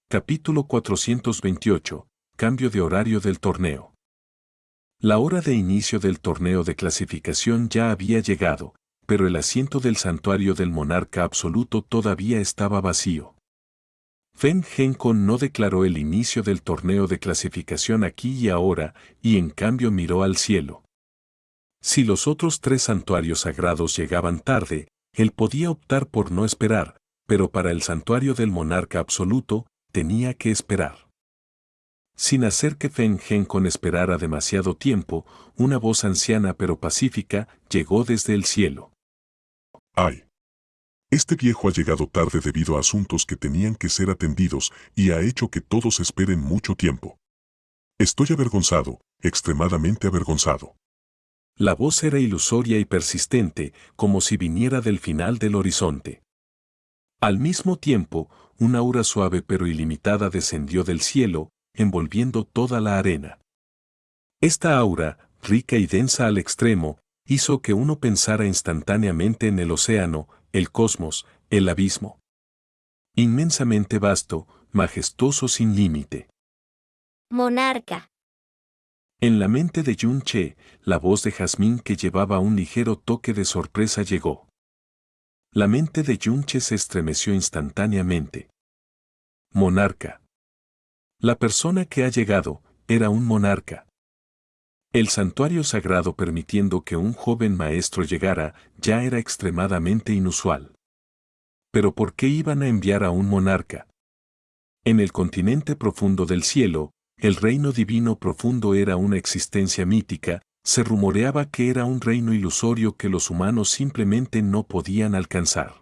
Capítulo 428. Cambio de horario del torneo. La hora de inicio del torneo de clasificación ya había llegado, pero el asiento del santuario del monarca absoluto todavía estaba vacío. Feng Henkon no declaró el inicio del torneo de clasificación aquí y ahora, y en cambio miró al cielo. Si los otros tres santuarios sagrados llegaban tarde, él podía optar por no esperar, pero para el santuario del monarca absoluto, tenía que esperar. Sin hacer que Feng Henkon esperara demasiado tiempo, una voz anciana pero pacífica llegó desde el cielo. ¡Ay! Este viejo ha llegado tarde debido a asuntos que tenían que ser atendidos y ha hecho que todos esperen mucho tiempo. Estoy avergonzado, extremadamente avergonzado. La voz era ilusoria y persistente, como si viniera del final del horizonte. Al mismo tiempo, una aura suave pero ilimitada descendió del cielo, envolviendo toda la arena. Esta aura, rica y densa al extremo, hizo que uno pensara instantáneamente en el océano, el cosmos, el abismo. Inmensamente vasto, majestuoso sin límite. Monarca. En la mente de Yun Che, la voz de Jazmín que llevaba un ligero toque de sorpresa llegó. La mente de Yun Che se estremeció instantáneamente. Monarca. La persona que ha llegado era un monarca. El santuario sagrado permitiendo que un joven maestro llegara ya era extremadamente inusual. Pero ¿por qué iban a enviar a un monarca? En el continente profundo del cielo, el reino divino profundo era una existencia mítica, se rumoreaba que era un reino ilusorio que los humanos simplemente no podían alcanzar.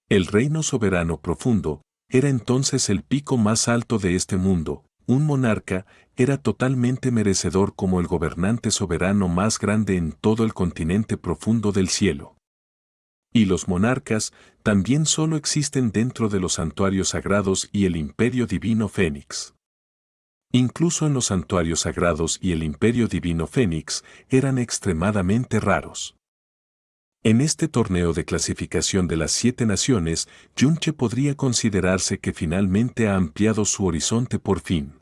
El reino soberano profundo era entonces el pico más alto de este mundo. Un monarca era totalmente merecedor como el gobernante soberano más grande en todo el continente profundo del cielo. Y los monarcas también solo existen dentro de los santuarios sagrados y el imperio divino Fénix. Incluso en los santuarios sagrados y el imperio divino Fénix eran extremadamente raros. En este torneo de clasificación de las 7 naciones, Yun Che podría considerarse que finalmente ha ampliado su horizonte por fin.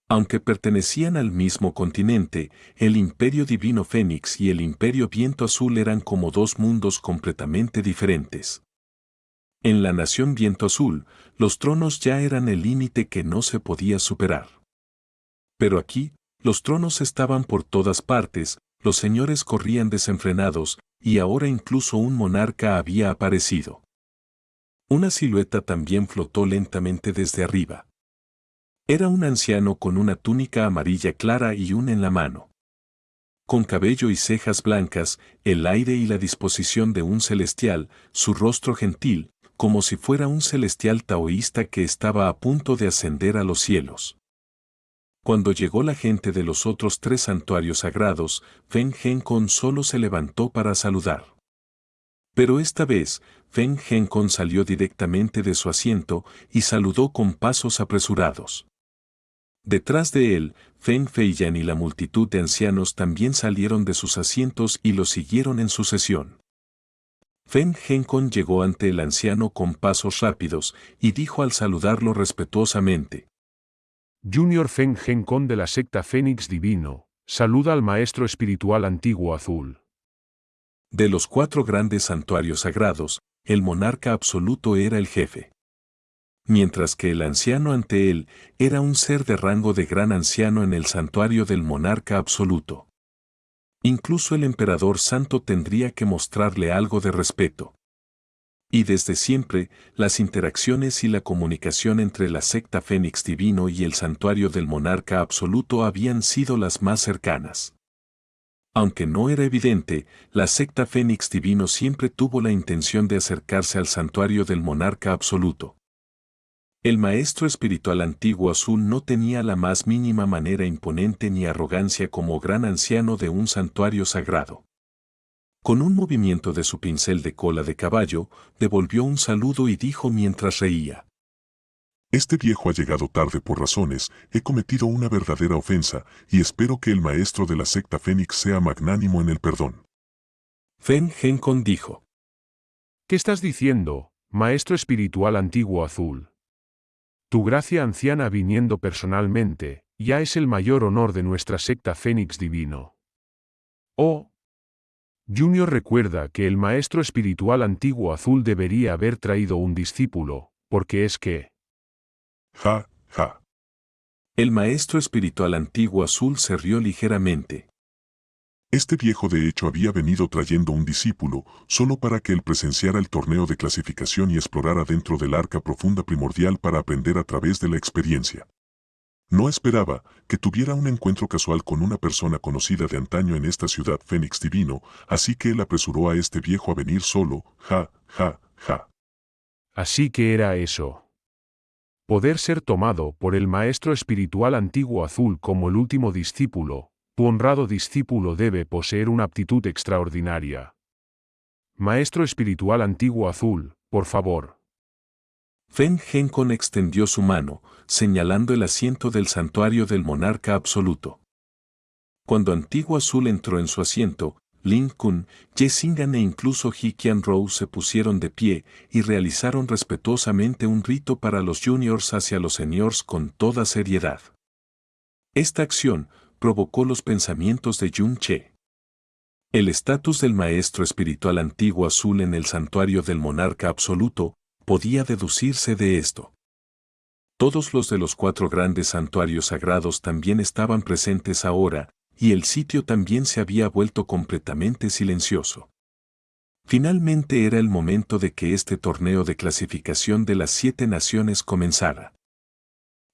Aunque pertenecían al mismo continente, el Imperio Divino Fénix y el Imperio Viento Azul eran como dos mundos completamente diferentes. En la Nación Viento Azul, los tronos ya eran el límite que no se podía superar. Pero aquí, los tronos estaban por todas partes, los señores corrían desenfrenados, y ahora incluso un monarca había aparecido. Una silueta también flotó lentamente desde arriba. Era un anciano con una túnica amarilla clara y un en la mano. Con cabello y cejas blancas, el aire y la disposición de un celestial, su rostro gentil, como si fuera un celestial taoísta que estaba a punto de ascender a los cielos. Cuando llegó la gente de los otros 3 santuarios sagrados, Feng Henkon solo se levantó para saludar. Pero esta vez, Feng Henkon salió directamente de su asiento y saludó con pasos apresurados. Detrás de él, Feng Feiyan y la multitud de ancianos también salieron de sus asientos y lo siguieron en sucesión. Feng Henkon llegó ante el anciano con pasos rápidos y dijo al saludarlo respetuosamente: Junior Feng Henkon de la secta Fénix Divino, saluda al maestro espiritual antiguo azul. De los 4 grandes santuarios sagrados, el monarca absoluto era el jefe. Mientras que el anciano ante él era un ser de rango de gran anciano en el santuario del monarca absoluto. Incluso el emperador santo tendría que mostrarle algo de respeto. Y desde siempre, las interacciones y la comunicación entre la secta Fénix Divino y el santuario del monarca absoluto habían sido las más cercanas. Aunque no era evidente, la secta Fénix Divino siempre tuvo la intención de acercarse al santuario del monarca absoluto. El maestro espiritual antiguo azul no tenía la más mínima manera imponente ni arrogancia como gran anciano de un santuario sagrado. Con un movimiento de su pincel de cola de caballo, devolvió un saludo y dijo mientras reía: Este viejo ha llegado tarde por razones, he cometido una verdadera ofensa, y espero que el maestro de la secta Fénix sea magnánimo en el perdón. Feng Henkon dijo: ¿Qué estás diciendo, maestro espiritual antiguo azul? Tu gracia anciana viniendo personalmente, ya es el mayor honor de nuestra secta Fénix Divino. Oh. Junior recuerda que el maestro espiritual antiguo azul debería haber traído un discípulo, porque es que... Ja, ja. El maestro espiritual antiguo azul se rió ligeramente. Este viejo de hecho había venido trayendo un discípulo, solo para que él presenciara el torneo de clasificación y explorara dentro del arca profunda primordial para aprender a través de la experiencia. No esperaba que tuviera un encuentro casual con una persona conocida de antaño en esta ciudad Fénix Divino, así que él apresuró a este viejo a venir solo, ja, ja, ja. Así que era eso. Poder ser tomado por el maestro espiritual antiguo azul como el último discípulo. Tu honrado discípulo debe poseer una aptitud extraordinaria. Maestro espiritual antiguo azul, por favor. Feng Genkon extendió su mano, señalando el asiento del santuario del monarca absoluto. Cuando Antiguo Azul entró en su asiento, Lin Kun, Ye Xing'an e incluso He Qianrou se pusieron de pie y realizaron respetuosamente un rito para los juniors hacia los seniors con toda seriedad. Esta acción provocó los pensamientos de Yun Che. El estatus del maestro espiritual Antiguo Azul en el santuario del monarca absoluto podía deducirse de esto. Todos los de los 4 grandes santuarios sagrados también estaban presentes ahora, y el sitio también se había vuelto completamente silencioso. Finalmente era el momento de que este torneo de clasificación de las 7 naciones comenzara.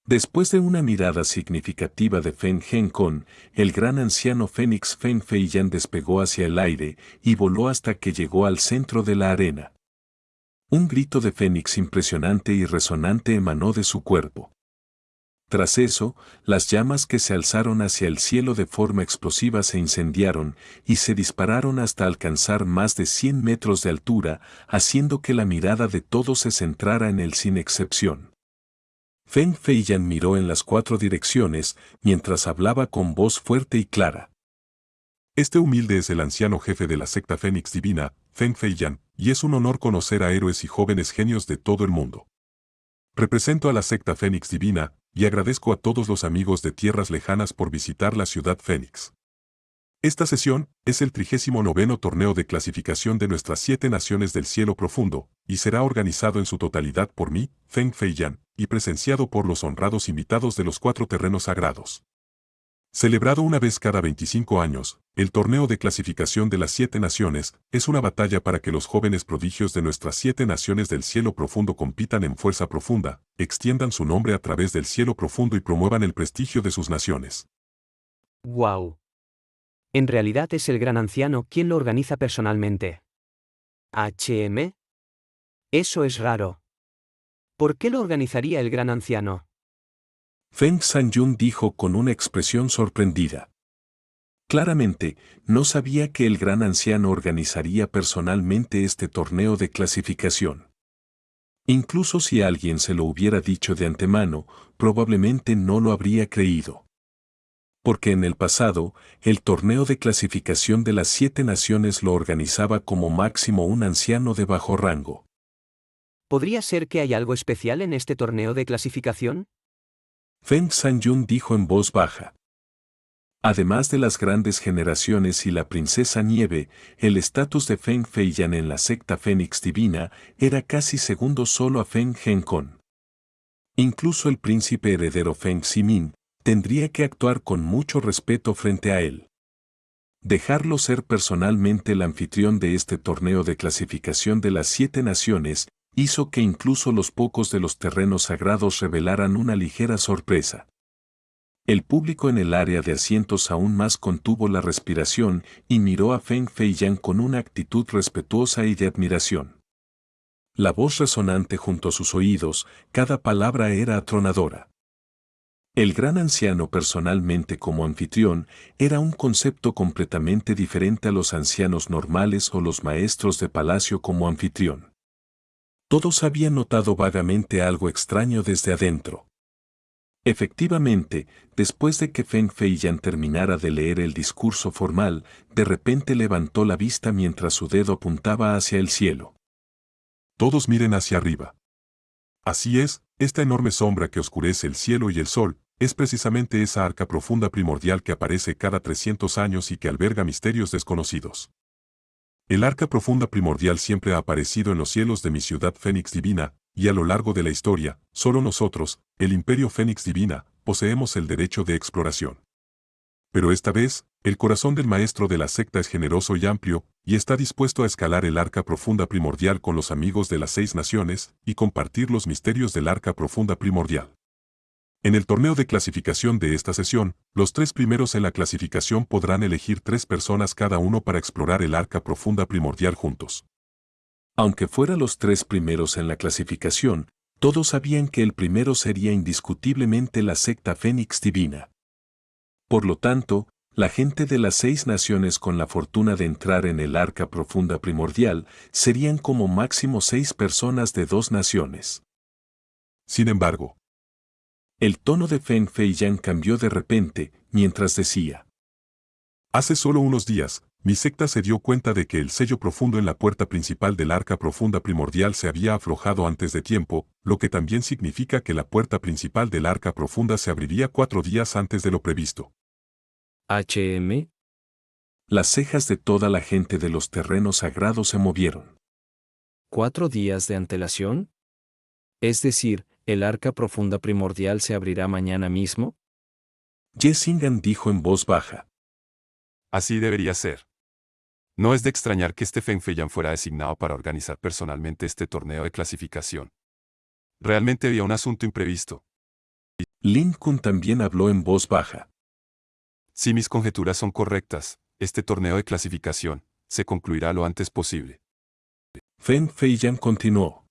Después de una mirada significativa de Feng Genkon, el gran anciano Fénix Feng Feiyan despegó hacia el aire y voló hasta que llegó al centro de la arena. Un grito de fénix impresionante y resonante emanó de su cuerpo. Tras eso, las llamas que se alzaron hacia el cielo de forma explosiva se incendiaron y se dispararon hasta alcanzar más de 100 metros de altura, haciendo que la mirada de todos se centrara en él sin excepción. Feng Feiyan miró en las 4 direcciones mientras hablaba con voz fuerte y clara. Este humilde es el anciano jefe de la secta Fénix Divina, Feng Feiyan, y es un honor conocer a héroes y jóvenes genios de todo el mundo. Represento a la secta Fénix Divina, y agradezco a todos los amigos de tierras lejanas por visitar la ciudad Fénix. Esta sesión es el 39º torneo de clasificación de nuestras 7 naciones del cielo profundo, y será organizado en su totalidad por mí, Feng Feiyan, y presenciado por los honrados invitados de los 4 terrenos sagrados. Celebrado una vez cada 25 años, el torneo de clasificación de las 7 naciones es una batalla para que los jóvenes prodigios de nuestras 7 naciones del cielo profundo compitan en fuerza profunda, extiendan su nombre a través del cielo profundo y promuevan el prestigio de sus naciones. ¡Wow! En realidad es el gran anciano quien lo organiza personalmente. ¿HM? Eso es raro. ¿Por qué lo organizaría el gran anciano? Feng Sanyun dijo con una expresión sorprendida. Claramente, no sabía que el gran anciano organizaría personalmente este torneo de clasificación. Incluso si alguien se lo hubiera dicho de antemano, probablemente no lo habría creído. Porque en el pasado, el torneo de clasificación de las 7 naciones lo organizaba como máximo un anciano de bajo rango. ¿Podría ser que hay algo especial en este torneo de clasificación? Feng Sanyun dijo en voz baja. Además de las grandes generaciones y la princesa Nieve, el estatus de Feng Feiyan en la secta Fénix Divina era casi segundo solo a Feng Genkon. Incluso el príncipe heredero Feng Ximin tendría que actuar con mucho respeto frente a él. Dejarlo ser personalmente el anfitrión de este torneo de clasificación de las 7 naciones hizo que incluso los pocos de los terrenos sagrados revelaran una ligera sorpresa. El público en el área de asientos aún más contuvo la respiración y miró a Feng Feiyan con una actitud respetuosa y de admiración. La voz resonante junto a sus oídos, cada palabra era atronadora. El gran anciano personalmente como anfitrión era un concepto completamente diferente a los ancianos normales o los maestros de palacio como anfitrión. Todos habían notado vagamente algo extraño desde adentro. Efectivamente, después de que Feng Feiyan terminara de leer el discurso formal, de repente levantó la vista mientras su dedo apuntaba hacia el cielo. Todos miren hacia arriba. Así es, Esta enorme sombra que oscurece el cielo y el sol, es precisamente esa arca profunda primordial que aparece cada 300 años y que alberga misterios desconocidos. El arca profunda primordial siempre ha aparecido en los cielos de mi ciudad Fénix Divina, y a lo largo de la historia, solo nosotros, el Imperio Fénix Divina, poseemos el derecho de exploración. Pero esta vez, el corazón del maestro de la secta es generoso y amplio, y está dispuesto a escalar el arca profunda primordial con los amigos de las 6 naciones, y compartir los misterios del arca profunda primordial. En el torneo de clasificación de esta sesión, los 3 primeros en la clasificación podrán elegir 3 personas cada uno para explorar el arca profunda primordial juntos. Aunque fuera los 3 primeros en la clasificación, todos sabían que el primero sería indiscutiblemente la secta Fénix Divina. Por lo tanto, la gente de las 6 naciones con la fortuna de entrar en el arca profunda primordial serían como máximo 6 personas de 2 naciones. Sin embargo, el tono de Feng Feiyan cambió de repente, mientras decía: hace solo unos días, mi secta se dio cuenta de que el sello profundo en la puerta principal del arca profunda primordial se había aflojado antes de tiempo, lo que también significa que la puerta principal del arca profunda se abriría 4 días antes de lo previsto. HM. Las cejas de toda la gente de los terrenos sagrados se movieron. ¿4 días de antelación? Es decir, ¿el arca profunda primordial se abrirá mañana mismo? Jessingan dijo en voz baja. Así debería ser. No es de extrañar que este Feng Feiyan fuera designado para organizar personalmente este torneo de clasificación. Realmente había un asunto imprevisto. Lin Kun también habló en voz baja. Si mis conjeturas son correctas, este torneo de clasificación se concluirá lo antes posible. Feng Feiyan continuó.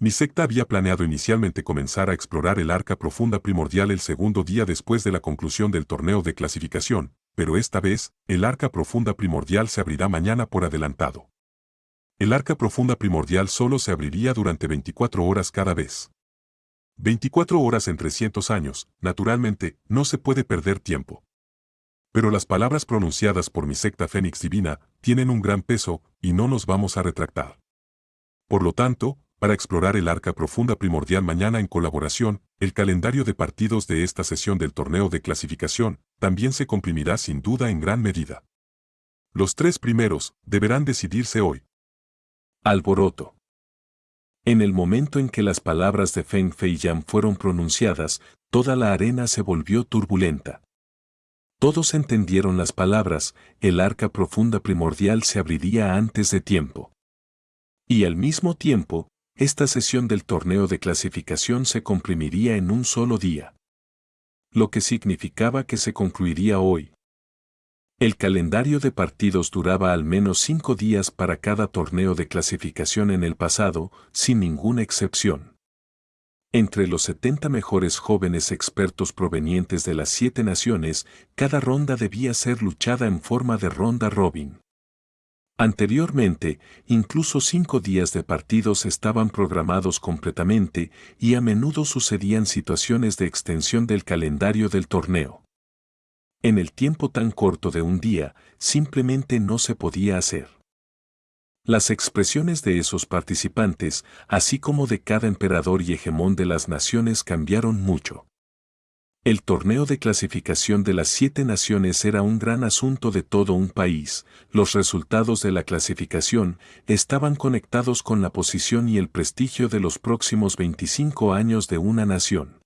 Mi secta había planeado inicialmente comenzar a explorar el arca profunda primordial el segundo día después de la conclusión del torneo de clasificación, pero esta vez, el arca profunda primordial se abrirá mañana por adelantado. El arca profunda primordial solo se abriría durante 24 horas cada vez. 24 horas en 300 años, naturalmente, no se puede perder tiempo. Pero las palabras pronunciadas por mi secta Fénix Divina tienen un gran peso y no nos vamos a retractar. Por lo tanto, para explorar el arca profunda primordial mañana en colaboración, el calendario de partidos de esta sesión del torneo de clasificación también se comprimirá sin duda en gran medida. Los 3 primeros deberán decidirse hoy. Alboroto. En el momento en que las palabras de Feng Feiyan fueron pronunciadas, toda la arena se volvió turbulenta. Todos entendieron las palabras: el arca profunda primordial se abriría antes de tiempo. Y al mismo tiempo, esta sesión del torneo de clasificación se comprimiría en un solo día. Lo que significaba que se concluiría hoy. El calendario de partidos duraba al menos 5 días para cada torneo de clasificación en el pasado, sin ninguna excepción. Entre los 70 mejores jóvenes expertos provenientes de las 7 naciones, cada ronda debía ser luchada en forma de ronda robin. Anteriormente, incluso 5 días de partidos estaban programados completamente y a menudo sucedían situaciones de extensión del calendario del torneo. En el tiempo tan corto de un día, simplemente no se podía hacer. Las expresiones de esos participantes, así como de cada emperador y hegemón de las naciones, cambiaron mucho. El torneo de clasificación de las 7 naciones era un gran asunto de todo un país. Los resultados de la clasificación estaban conectados con la posición y el prestigio de los próximos 25 años de una nación.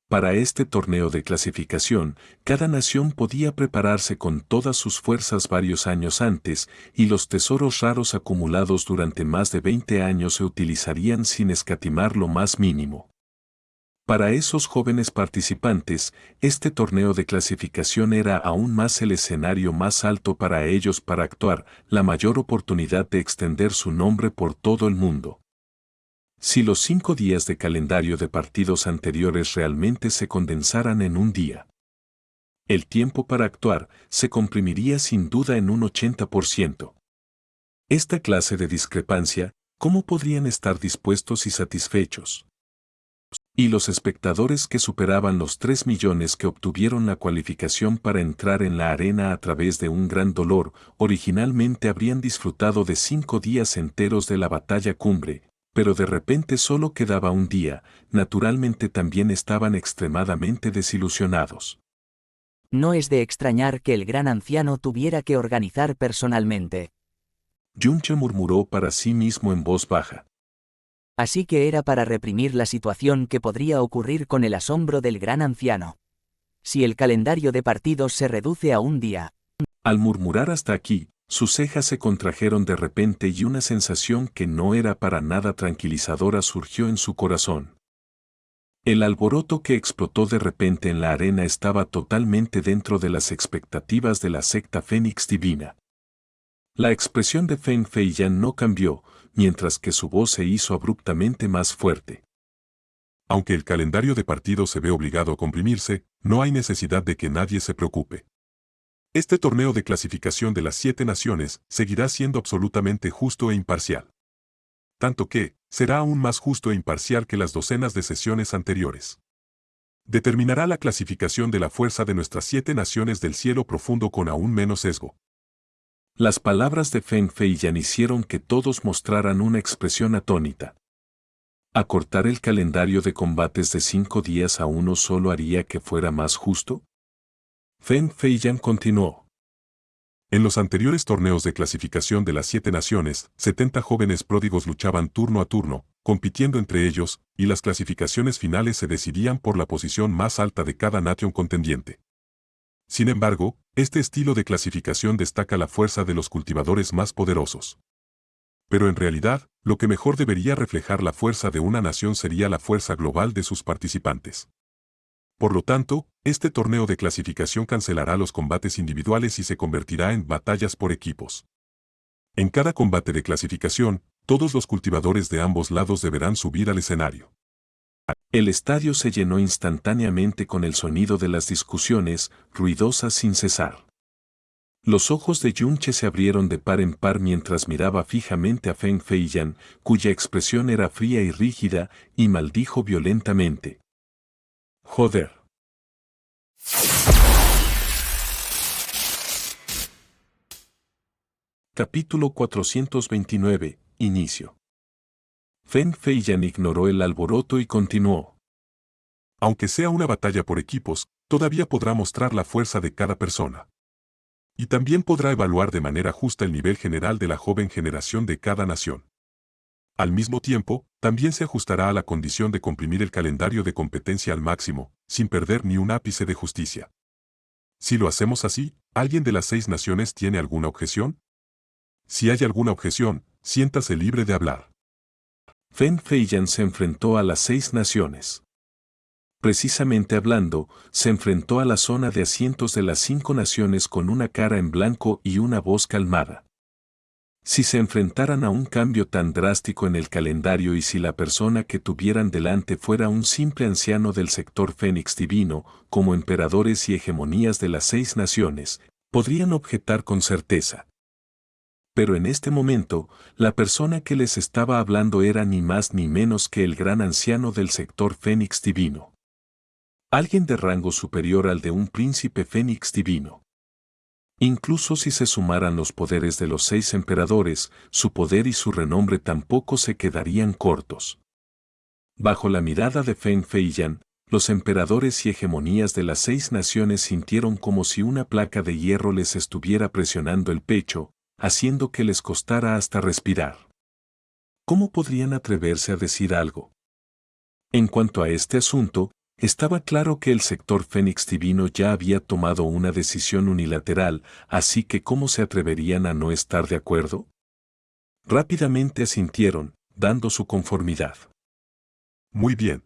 Para este torneo de clasificación, cada nación podía prepararse con todas sus fuerzas varios años antes, y los tesoros raros acumulados durante más de 20 años se utilizarían sin escatimar lo más mínimo. Para esos jóvenes participantes, este torneo de clasificación era aún más el escenario más alto para ellos para actuar, la mayor oportunidad de extender su nombre por todo el mundo. Si los 5 días de calendario de partidos anteriores realmente se condensaran en un día, el tiempo para actuar se comprimiría sin duda en un 80%. Esta clase de discrepancia, ¿cómo podrían estar dispuestos y satisfechos? Y los espectadores que superaban los 3 millones que obtuvieron la cualificación para entrar en la arena a través de un gran dolor, originalmente habrían disfrutado de 5 días enteros de la batalla cumbre, pero de repente solo quedaba un día, naturalmente también estaban extremadamente desilusionados. No es de extrañar que el gran anciano tuviera que organizar personalmente. Yunche murmuró para sí mismo en voz baja. Así que era para reprimir la situación que podría ocurrir con el asombro del gran anciano. Si el calendario de partidos se reduce a un día. Al murmurar hasta aquí, sus cejas se contrajeron de repente y una sensación que no era para nada tranquilizadora surgió en su corazón. El alboroto que explotó de repente en la arena estaba totalmente dentro de las expectativas de la secta Fénix Divina. La expresión de Feng Feiyan no cambió, mientras que su voz se hizo abruptamente más fuerte. Aunque el calendario de partidos se ve obligado a comprimirse, no hay necesidad de que nadie se preocupe. Este torneo de clasificación de las 7 naciones seguirá siendo absolutamente justo e imparcial. Tanto que, será aún más justo e imparcial que las docenas de sesiones anteriores. Determinará la clasificación de la fuerza de nuestras 7 naciones del cielo profundo con aún menos sesgo. Las palabras de Feng Feiyan hicieron que todos mostraran una expresión atónita. ¿Acortar el calendario de combates de 5 días a uno solo haría que fuera más justo? Feng Feiyan continuó. En los anteriores torneos de clasificación de las 7 naciones, 70 jóvenes pródigos luchaban turno a turno, compitiendo entre ellos, y las clasificaciones finales se decidían por la posición más alta de cada nation contendiente. Sin embargo, este estilo de clasificación destaca la fuerza de los cultivadores más poderosos. Pero en realidad, lo que mejor debería reflejar la fuerza de una nación sería la fuerza global de sus participantes. Por lo tanto, este torneo de clasificación cancelará los combates individuales y se convertirá en batallas por equipos. En cada combate de clasificación, todos los cultivadores de ambos lados deberán subir al escenario. El estadio se llenó instantáneamente con el sonido de las discusiones, ruidosas sin cesar. Los ojos de Yunche se abrieron de par en par mientras miraba fijamente a Feng Feiyan, cuya expresión era fría y rígida, y maldijo violentamente. Joder. Capítulo 429. Inicio. Feng Feiyan ignoró el alboroto y continuó. Aunque sea una batalla por equipos, todavía podrá mostrar la fuerza de cada persona. Y también podrá evaluar de manera justa el nivel general de la joven generación de cada nación. Al mismo tiempo, también se ajustará a la condición de comprimir el calendario de competencia al máximo, sin perder ni un ápice de justicia. Si lo hacemos así, ¿alguien de las 6 naciones tiene alguna objeción? Si hay alguna objeción, siéntase libre de hablar. Feng Feiyan se enfrentó a las 6 naciones. Precisamente hablando, se enfrentó a la zona de asientos de las 5 naciones con una cara en blanco y una voz calmada. Si se enfrentaran a un cambio tan drástico en el calendario y si la persona que tuvieran delante fuera un simple anciano del sector Fénix Divino, como emperadores y hegemonías de las 6 naciones, podrían objetar con certeza. Pero en este momento, la persona que les estaba hablando era ni más ni menos que el gran anciano del sector Fénix Divino. Alguien de rango superior al de un príncipe Fénix Divino. Incluso si se sumaran los poderes de los 6 emperadores, su poder y su renombre tampoco se quedarían cortos. Bajo la mirada de Feng Feiyan, los emperadores y hegemonías de las 6 naciones sintieron como si una placa de hierro les estuviera presionando el pecho, haciendo que les costara hasta respirar. ¿Cómo podrían atreverse a decir algo? En cuanto a este asunto, estaba claro que el sector Fénix Divino ya había tomado una decisión unilateral, así que ¿cómo se atreverían a no estar de acuerdo? Rápidamente asintieron, dando su conformidad. Muy bien.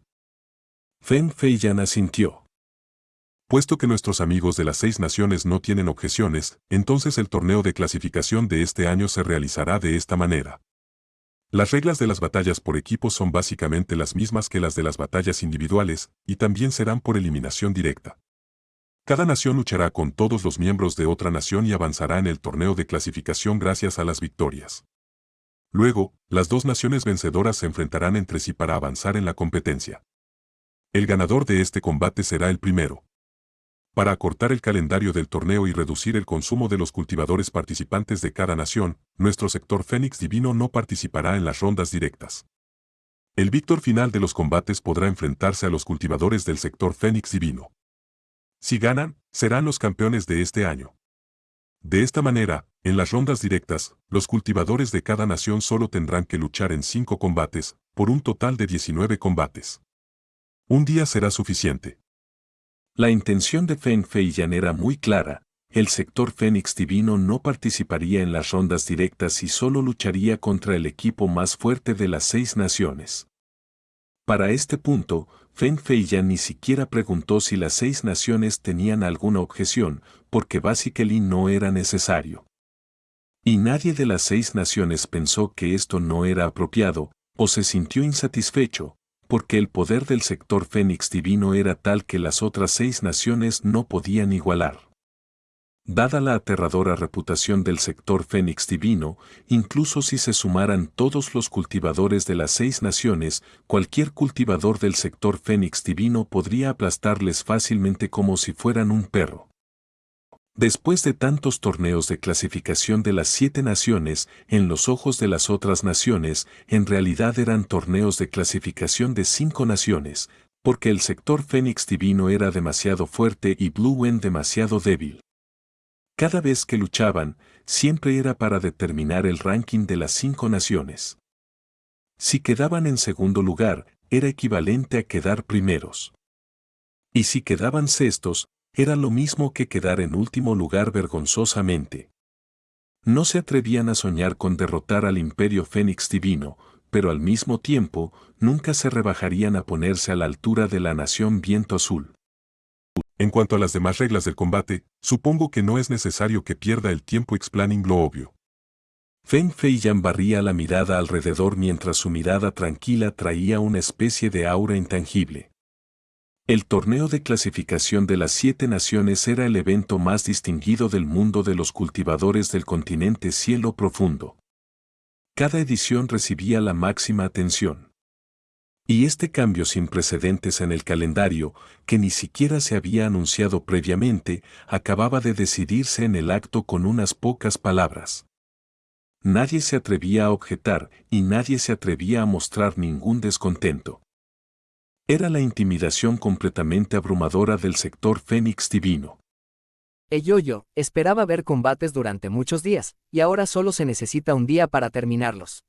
Feng Feiyan asintió. Puesto que nuestros amigos de las 6 naciones no tienen objeciones, entonces el torneo de clasificación de este año se realizará de esta manera. Las reglas de las batallas por equipos son básicamente las mismas que las de las batallas individuales, y también serán por eliminación directa. Cada nación luchará con todos los miembros de otra nación y avanzará en el torneo de clasificación gracias a las victorias. Luego, las 2 naciones vencedoras se enfrentarán entre sí para avanzar en la competencia. El ganador de este combate será el primero. Para acortar el calendario del torneo y reducir el consumo de los cultivadores participantes de cada nación, nuestro sector Fénix Divino no participará en las rondas directas. El víctor final de los combates podrá enfrentarse a los cultivadores del sector Fénix Divino. Si ganan, serán los campeones de este año. De esta manera, en las rondas directas, los cultivadores de cada nación solo tendrán que luchar en 5 combates, por un total de 19 combates. Un día será suficiente. La intención de Feng Feiyan era muy clara. El sector Fénix Divino no participaría en las rondas directas y solo lucharía contra el equipo más fuerte de las 6 naciones. Para este punto, Feng Feiyan ni siquiera preguntó si las 6 naciones tenían alguna objeción, porque básicamente no era necesario. Y nadie de las 6 naciones pensó que esto no era apropiado, o se sintió insatisfecho, porque el poder del sector Fénix Divino era tal que las otras 6 naciones no podían igualar. Dada la aterradora reputación del sector Fénix Divino, incluso si se sumaran todos los cultivadores de las 6 naciones, cualquier cultivador del sector Fénix Divino podría aplastarles fácilmente como si fueran un perro. Después de tantos torneos de clasificación de las 7 naciones, en los ojos de las otras naciones, en realidad eran torneos de clasificación de 5 naciones, porque el sector Fénix Divino era demasiado fuerte y Blue Wen demasiado débil. Cada vez que luchaban, siempre era para determinar el ranking de las 5 naciones. Si quedaban en segundo lugar, era equivalente a quedar primeros. Y si quedaban sextos, era lo mismo que quedar en último lugar vergonzosamente. No se atrevían a soñar con derrotar al Imperio Fénix Divino, pero al mismo tiempo, nunca se rebajarían a ponerse a la altura de la nación Viento Azul. En cuanto a las demás reglas del combate, supongo que no es necesario que pierda el tiempo explaining lo obvio. Feng Feiyan barría la mirada alrededor mientras su mirada tranquila traía una especie de aura intangible. El torneo de clasificación de las 7 naciones era el evento más distinguido del mundo de los cultivadores del continente Cielo Profundo. Cada edición recibía la máxima atención. Y este cambio sin precedentes en el calendario, que ni siquiera se había anunciado previamente, acababa de decidirse en el acto con unas pocas palabras. Nadie se atrevía a objetar y nadie se atrevía a mostrar ningún descontento. Era la intimidación completamente abrumadora del sector Fénix Divino. Yo esperaba ver combates durante muchos días, y ahora solo se necesita un día para terminarlos.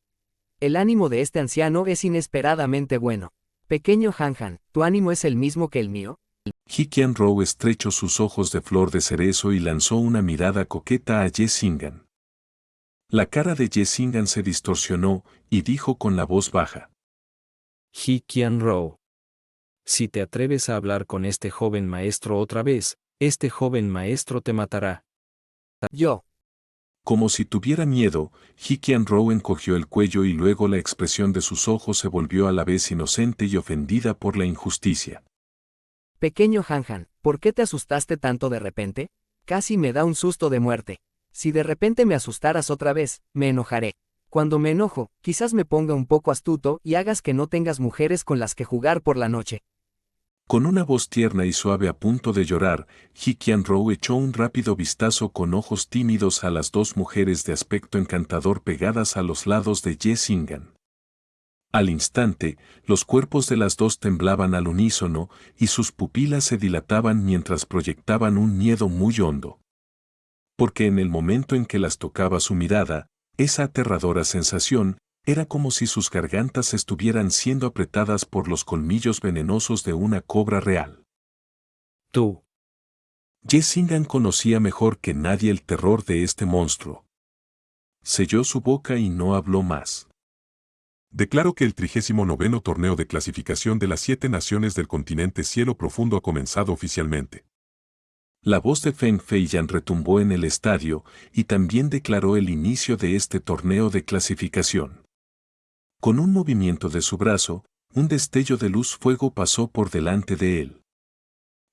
El ánimo de este anciano es inesperadamente bueno. Pequeño Han, ¿tu ánimo es el mismo que el mío? He Qianrou estrechó sus ojos de flor de cerezo y lanzó una mirada coqueta a Ye Xing'an. La cara de Ye Xing'an se distorsionó y dijo con la voz baja: He Qianrou. Si te atreves a hablar con este joven maestro otra vez, este joven maestro te matará. Yo. Como si tuviera miedo, He Qianrou encogió el cuello y luego la expresión de sus ojos se volvió a la vez inocente y ofendida por la injusticia. Pequeño Han, ¿por qué te asustaste tanto de repente? Casi me da un susto de muerte. Si de repente me asustaras otra vez, me enojaré. Cuando me enojo, quizás me ponga un poco astuto y hagas que no tengas mujeres con las que jugar por la noche. Con una voz tierna y suave a punto de llorar, He Qianrou echó un rápido vistazo con ojos tímidos a las 2 mujeres de aspecto encantador pegadas a los lados de Ye Xing'an. Al instante, los cuerpos de las 2 temblaban al unísono y sus pupilas se dilataban mientras proyectaban un miedo muy hondo. Porque en el momento en que las tocaba su mirada, esa aterradora sensación, era como si sus gargantas estuvieran siendo apretadas por los colmillos venenosos de una cobra real. Tú. Ye Xing'an conocía mejor que nadie el terror de este monstruo. Selló su boca y no habló más. Declaro que el 39º torneo de clasificación de las 7 naciones del continente Cielo Profundo ha comenzado oficialmente. La voz de Feng Feiyan retumbó en el estadio y también declaró el inicio de este torneo de clasificación. Con un movimiento de su brazo, un destello de luz fuego pasó por delante de él.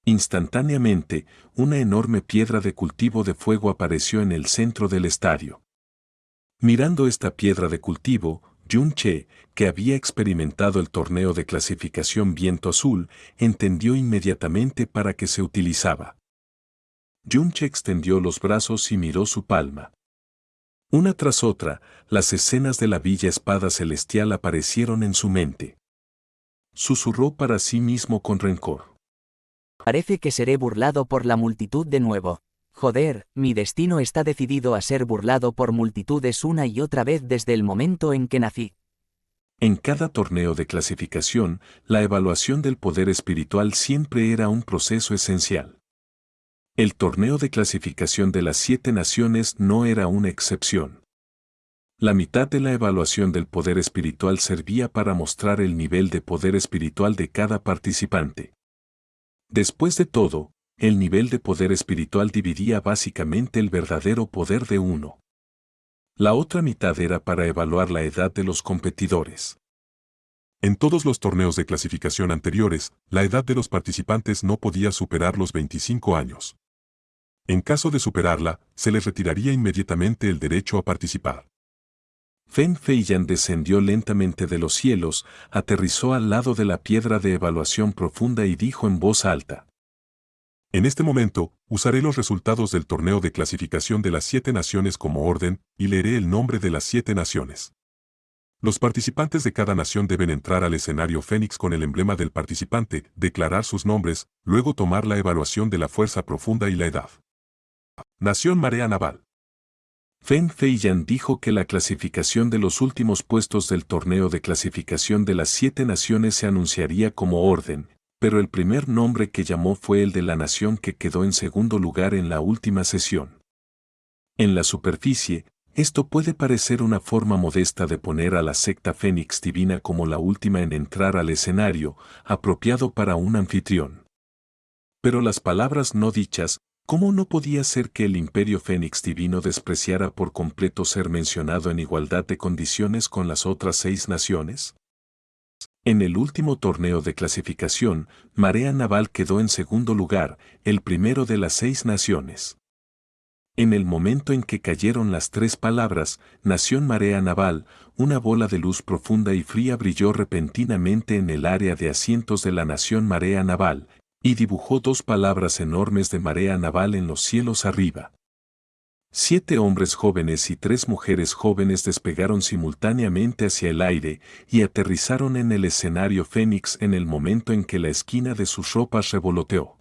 Instantáneamente, una enorme piedra de cultivo de fuego apareció en el centro del estadio. Mirando esta piedra de cultivo, Yun Che, que había experimentado el torneo de clasificación Viento Azul, entendió inmediatamente para qué se utilizaba. Yun Che extendió los brazos y miró su palma. Una tras otra, las escenas de la Villa Espada Celestial aparecieron en su mente. Susurró para sí mismo con rencor. Parece que seré burlado por la multitud de nuevo. Joder, mi destino está decidido a ser burlado por multitudes una y otra vez desde el momento en que nací. En cada torneo de clasificación, la evaluación del poder espiritual siempre era un proceso esencial. El torneo de clasificación de las 7 naciones no era una excepción. La mitad de la evaluación del poder espiritual servía para mostrar el nivel de poder espiritual de cada participante. Después de todo, el nivel de poder espiritual dividía básicamente el verdadero poder de uno. La otra mitad era para evaluar la edad de los competidores. En todos los torneos de clasificación anteriores, la edad de los participantes no podía superar los 25 años. En caso de superarla, se les retiraría inmediatamente el derecho a participar. Fen Feiyan descendió lentamente de los cielos, aterrizó al lado de la piedra de evaluación profunda y dijo en voz alta: En este momento, usaré los resultados del torneo de clasificación de las 7 naciones como orden, y leeré el nombre de las 7 naciones. Los participantes de cada nación deben entrar al escenario Fénix con el emblema del participante, declarar sus nombres, luego tomar la evaluación de la fuerza profunda y la edad. Nación Marea Naval. Fen Feiyan dijo que la clasificación de los últimos puestos del torneo de clasificación de las 7 naciones se anunciaría como orden, pero el primer nombre que llamó fue el de la nación que quedó en segundo lugar en la última sesión. En la superficie, esto puede parecer una forma modesta de poner a la secta Fénix Divina como la última en entrar al escenario, apropiado para un anfitrión. Pero las palabras no dichas, ¿cómo no podía ser que el Imperio Fénix Divino despreciara por completo ser mencionado en igualdad de condiciones con las otras 6 naciones? En el último torneo de clasificación, Marea Naval quedó en segundo lugar, el primero de las 6 naciones. En el momento en que cayeron las 3 palabras, Nación Marea Naval, una bola de luz profunda y fría brilló repentinamente en el área de asientos de la Nación Marea Naval, y dibujó 2 palabras enormes de marea naval en los cielos arriba. 7 hombres jóvenes y 3 mujeres jóvenes despegaron simultáneamente hacia el aire y aterrizaron en el escenario Fénix en el momento en que la esquina de sus ropas revoloteó.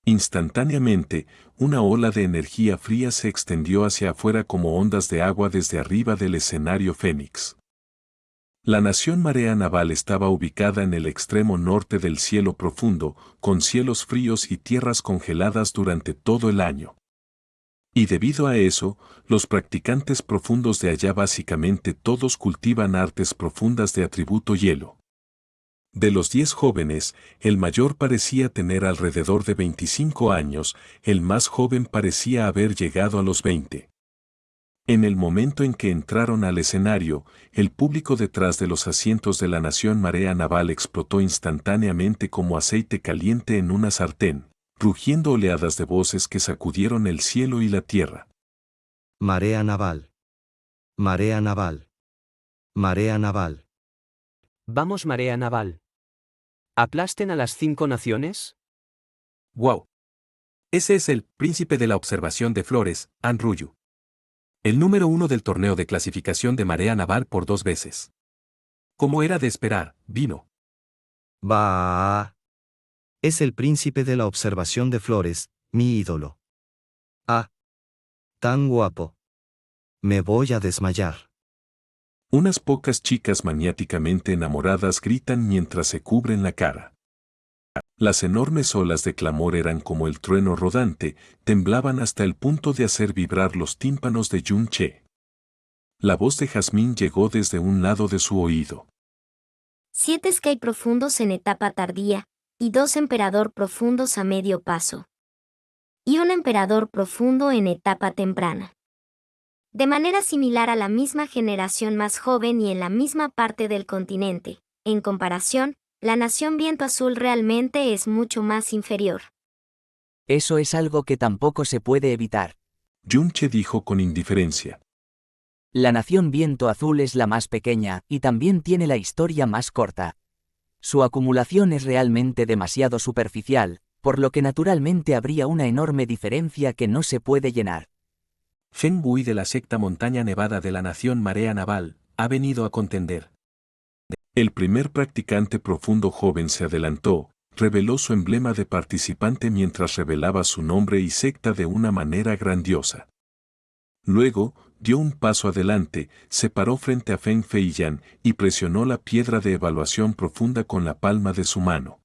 Instantáneamente, una ola de energía fría se extendió hacia afuera como ondas de agua desde arriba del escenario Fénix. La nación Marea Naval estaba ubicada en el extremo norte del cielo profundo, con cielos fríos y tierras congeladas durante todo el año. Y debido a eso, los practicantes profundos de allá básicamente todos cultivan artes profundas de atributo hielo. De los 10 jóvenes, el mayor parecía tener alrededor de 25 años, el más joven parecía haber llegado a los 20. En el momento en que entraron al escenario, el público detrás de los asientos de la Nación Marea Naval explotó instantáneamente como aceite caliente en una sartén, rugiendo oleadas de voces que sacudieron el cielo y la tierra. Marea Naval. Marea Naval. Marea Naval. Vamos, Marea Naval. ¿Aplasten a las 5 naciones? ¡Wow! Ese es el príncipe de la observación de flores, Anruyu. El número 1 del torneo de clasificación de Marea Naval por 2 veces. Como era de esperar, vino. Bah. Es el príncipe de la observación de flores, mi ídolo. Ah. Tan guapo. Me voy a desmayar. Unas pocas chicas maniáticamente enamoradas gritan mientras se cubren la cara. Las enormes olas de clamor eran como el trueno rodante, temblaban hasta el punto de hacer vibrar los tímpanos de Yun Che. La voz de Jazmín llegó desde un lado de su oído. 7 Sky profundos en etapa tardía, y 2 emperador profundos a medio paso. Y un emperador profundo en etapa temprana. De manera similar a la misma generación más joven y en la misma parte del continente, en comparación, la nación Viento Azul realmente es mucho más inferior. Eso es algo que tampoco se puede evitar. Yun Che dijo con indiferencia. La nación Viento Azul es la más pequeña y también tiene la historia más corta. Su acumulación es realmente demasiado superficial, por lo que naturalmente habría una enorme diferencia que no se puede llenar. Feng Wui de la secta Montaña Nevada de la Nación Marea Naval ha venido a contender. El primer practicante profundo joven se adelantó, reveló su emblema de participante mientras revelaba su nombre y secta de una manera grandiosa. Luego, dio un paso adelante, se paró frente a Feng Feiyan y presionó la piedra de evaluación profunda con la palma de su mano.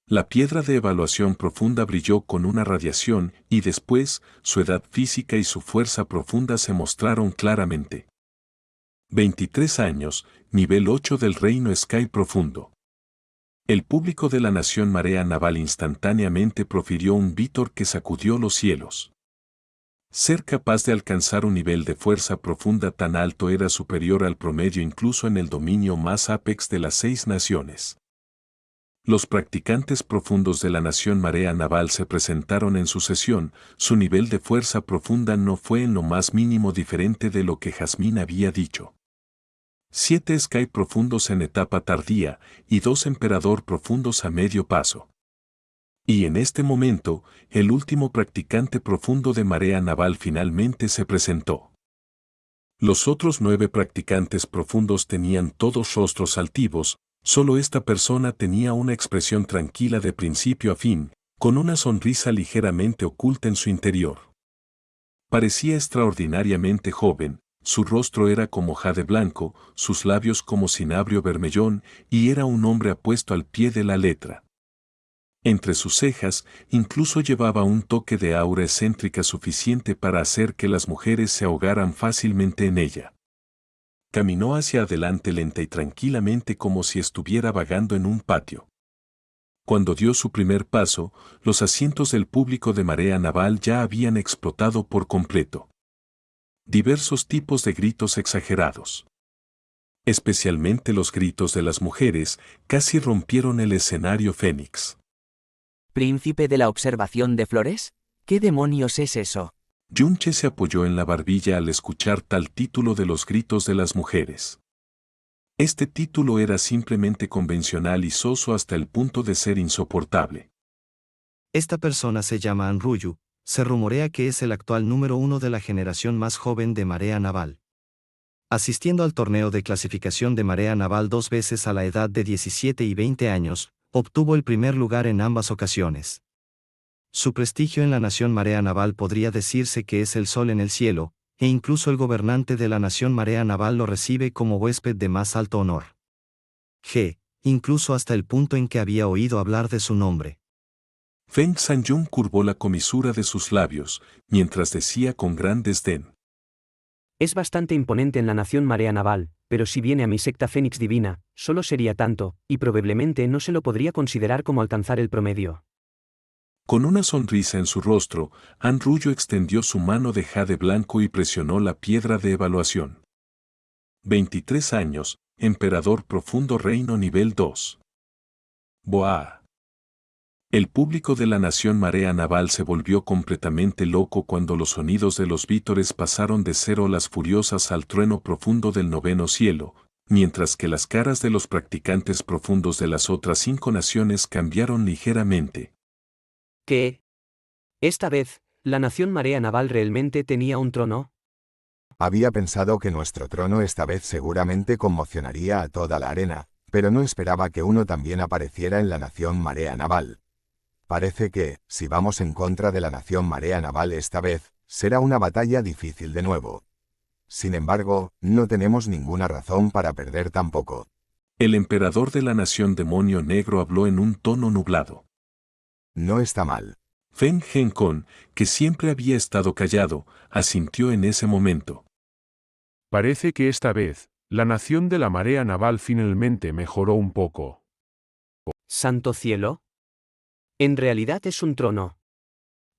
La piedra de evaluación profunda brilló con una radiación y después, su edad física y su fuerza profunda se mostraron claramente. 23 años, nivel 8 del reino Sky profundo. El público de la nación Marea Naval instantáneamente profirió un vítor que sacudió los cielos. Ser capaz de alcanzar un nivel de fuerza profunda tan alto era superior al promedio incluso en el dominio más apex de las 6 naciones. Los practicantes profundos de la nación Marea Naval se presentaron en sucesión, su nivel de fuerza profunda no fue en lo más mínimo diferente de lo que Jasmine había dicho. 7 Sky profundos en etapa tardía y 2 emperador profundos a medio paso. Y en este momento, el último practicante profundo de Marea Naval finalmente se presentó. Los otros 9 practicantes profundos tenían todos rostros altivos, solo esta persona tenía una expresión tranquila de principio a fin, con una sonrisa ligeramente oculta en su interior. Parecía extraordinariamente joven, su rostro era como jade blanco, sus labios como cinabrio bermellón, y era un hombre apuesto al pie de la letra. Entre sus cejas, incluso llevaba un toque de aura excéntrica suficiente para hacer que las mujeres se ahogaran fácilmente en ella. Caminó hacia adelante lenta y tranquilamente como si estuviera vagando en un patio. Cuando dio su primer paso, los asientos del público de Marea Naval ya habían explotado por completo. Diversos tipos de gritos exagerados. Especialmente los gritos de las mujeres, casi rompieron el escenario Fénix. ¿Príncipe de la observación de flores? ¿Qué demonios es eso? Yunche se apoyó en la barbilla al escuchar tal título de los gritos de las mujeres. Este título era simplemente convencional y soso hasta el punto de ser insoportable. Esta persona se llama Anruyu. Se rumorea que es el actual número 1 de la generación más joven de Marea Naval. Asistiendo al torneo de clasificación de Marea Naval 2 veces a la edad de 17 y 20 años, obtuvo el primer lugar en ambas ocasiones. Su prestigio en la nación Marea Naval podría decirse que es el sol en el cielo, e incluso el gobernante de la nación Marea Naval lo recibe como huésped de más alto honor. Incluso hasta el punto en que había oído hablar de su nombre. Feng Sanyun curvó la comisura de sus labios, mientras decía con gran desdén. Es bastante imponente en la nación Marea Naval, pero si viene a mi secta Fénix Divina, solo sería tanto, y probablemente no se lo podría considerar como alcanzar el promedio. Con una sonrisa en su rostro, Anruyu extendió su mano de jade blanco y presionó la piedra de evaluación. 23 años, Emperador Profundo Reino Nivel 2. Boa. El público de la nación Marea Naval se volvió completamente loco cuando los sonidos de los vítores pasaron de ser olas furiosas al trueno profundo del 9º cielo, mientras que las caras de los practicantes profundos de las otras 5 naciones cambiaron ligeramente. ¿Qué? Esta vez, ¿la nación Marea Naval realmente tenía un trono? Había pensado que nuestro trono esta vez seguramente conmocionaría a toda la arena, pero no esperaba que uno también apareciera en la nación Marea Naval. Parece que, si vamos en contra de la nación Marea Naval esta vez, será una batalla difícil de nuevo. Sin embargo, no tenemos ninguna razón para perder tampoco. El emperador de la nación Demonio Negro habló en un tono nublado. No está mal. Feng Genkon, que siempre había estado callado, asintió en ese momento. Parece que esta vez, la nación de la Marea Naval finalmente mejoró un poco. ¿Santo cielo? En realidad es un trono.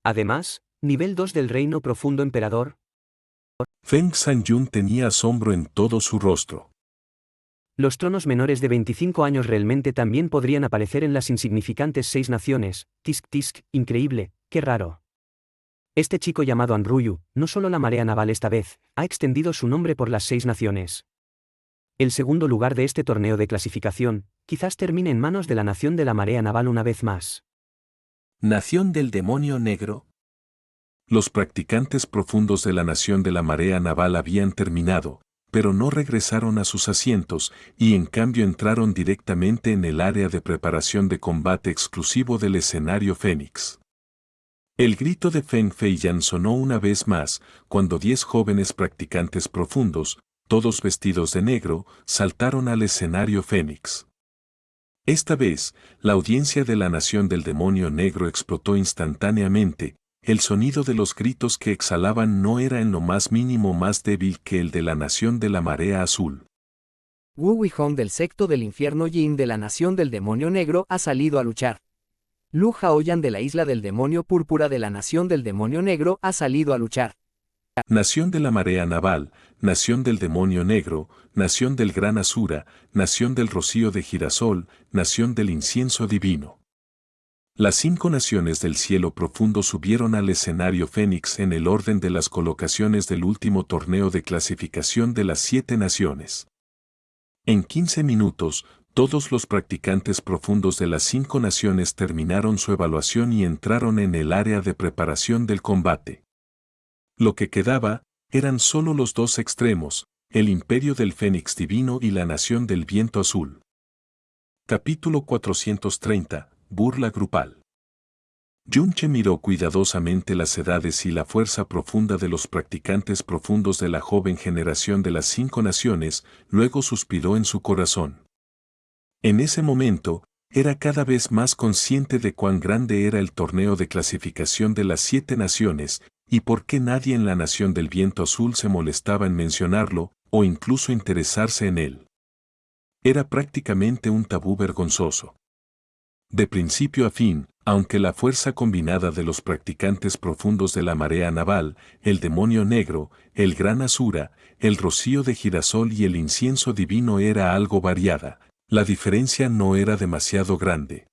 Además, nivel 2 del reino profundo emperador. Feng Sanyun tenía asombro en todo su rostro. Los tronos menores de 25 años realmente también podrían aparecer en las insignificantes 6 naciones. Tisk, increíble, qué raro. Este chico llamado Anruyu, no solo la Marea Naval esta vez, ha extendido su nombre por las 6 naciones. El segundo lugar de este torneo de clasificación, quizás termine en manos de la nación de la Marea Naval una vez más. Nación del Demonio Negro. Los practicantes profundos de la nación de la Marea Naval habían terminado, pero no regresaron a sus asientos y en cambio entraron directamente en el área de preparación de combate exclusivo del escenario Fénix. El grito de Feng Feiyan sonó una vez más, cuando 10 jóvenes practicantes profundos, todos vestidos de negro, saltaron al escenario Fénix. Esta vez, la audiencia de la Nación del Demonio Negro explotó instantáneamente. El sonido de los gritos que exhalaban no era en lo más mínimo más débil que el de la Nación de la Marea Azul. Wu Weihong del secto del infierno Yin de la Nación del Demonio Negro ha salido a luchar. Lu Haoyan de la Isla del Demonio Púrpura de la Nación del Demonio Negro ha salido a luchar. Nación de la Marea Naval, Nación del Demonio Negro, Nación del Gran Asura, Nación del Rocío de Girasol, Nación del Incienso Divino. Las 5 naciones del cielo profundo subieron al escenario Fénix en el orden de las colocaciones del último torneo de clasificación de las 7 naciones. En 15 minutos, todos los practicantes profundos de las 5 naciones terminaron su evaluación y entraron en el área de preparación del combate. Lo que quedaba eran solo los 2 extremos, el imperio del Fénix Divino y la Nación del Viento Azul. Capítulo 430. Burla grupal. Yunche miró cuidadosamente las edades y la fuerza profunda de los practicantes profundos de la joven generación de las 5 naciones, luego suspiró en su corazón. En ese momento, era cada vez más consciente de cuán grande era el torneo de clasificación de las 7 naciones, y por qué nadie en la Nación del Viento Azul se molestaba en mencionarlo, o incluso interesarse en él. Era prácticamente un tabú vergonzoso. De principio a fin, aunque la fuerza combinada de los practicantes profundos de la Marea Naval, el Demonio Negro, el Gran Asura, el Rocío de Girasol y el Incienso Divino era algo variada, la diferencia no era demasiado grande.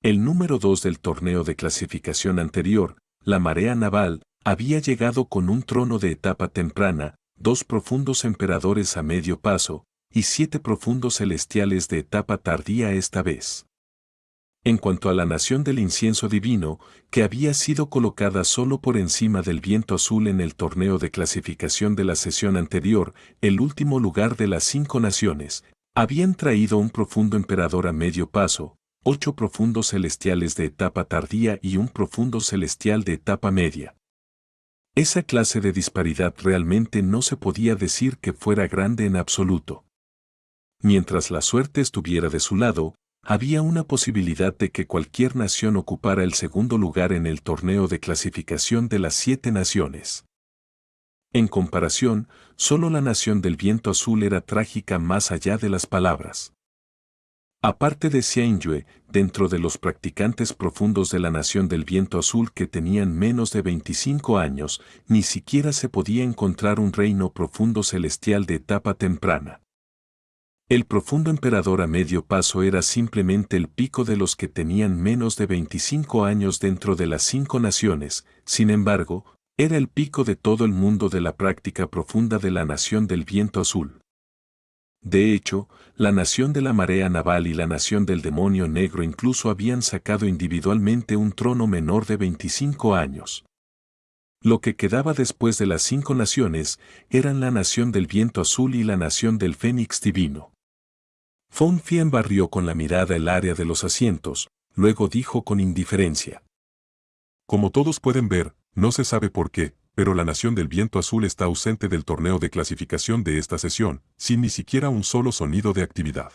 El número 2 del torneo de clasificación anterior, la Marea Naval, había llegado con un trono de etapa temprana, 2 profundos emperadores a medio paso, y 7 profundos celestiales de etapa tardía esta vez. En cuanto a la Nación del Incienso Divino, que había sido colocada solo por encima del Viento Azul en el torneo de clasificación de la sesión anterior, el último lugar de las 5 naciones, habían traído un profundo emperador a medio paso, 8 profundos celestiales de etapa tardía y un profundo celestial de etapa media. Esa clase de disparidad realmente no se podía decir que fuera grande en absoluto. Mientras la suerte estuviera de su lado, había una posibilidad de que cualquier nación ocupara el segundo lugar en el torneo de clasificación de las 7 naciones. En comparación, solo la Nación del Viento Azul era trágica más allá de las palabras. Aparte de Xianyue, dentro de los practicantes profundos de la Nación del Viento Azul que tenían menos de 25 años, ni siquiera se podía encontrar un reino profundo celestial de etapa temprana. El profundo emperador a medio paso era simplemente el pico de los que tenían menos de 25 años dentro de las 5 naciones, sin embargo, era el pico de todo el mundo de la práctica profunda de la Nación del Viento Azul. De hecho, la Nación de la Marea Naval y la Nación del Demonio Negro incluso habían sacado individualmente un trono menor de 25 años. Lo que quedaba después de las 5 naciones eran la Nación del Viento Azul y la Nación del Fénix Divino. Feng Fian barrió con la mirada el área de los asientos, luego dijo con indiferencia. Como todos pueden ver, no se sabe por qué, pero la Nación del Viento Azul está ausente del torneo de clasificación de esta sesión, sin ni siquiera un solo sonido de actividad.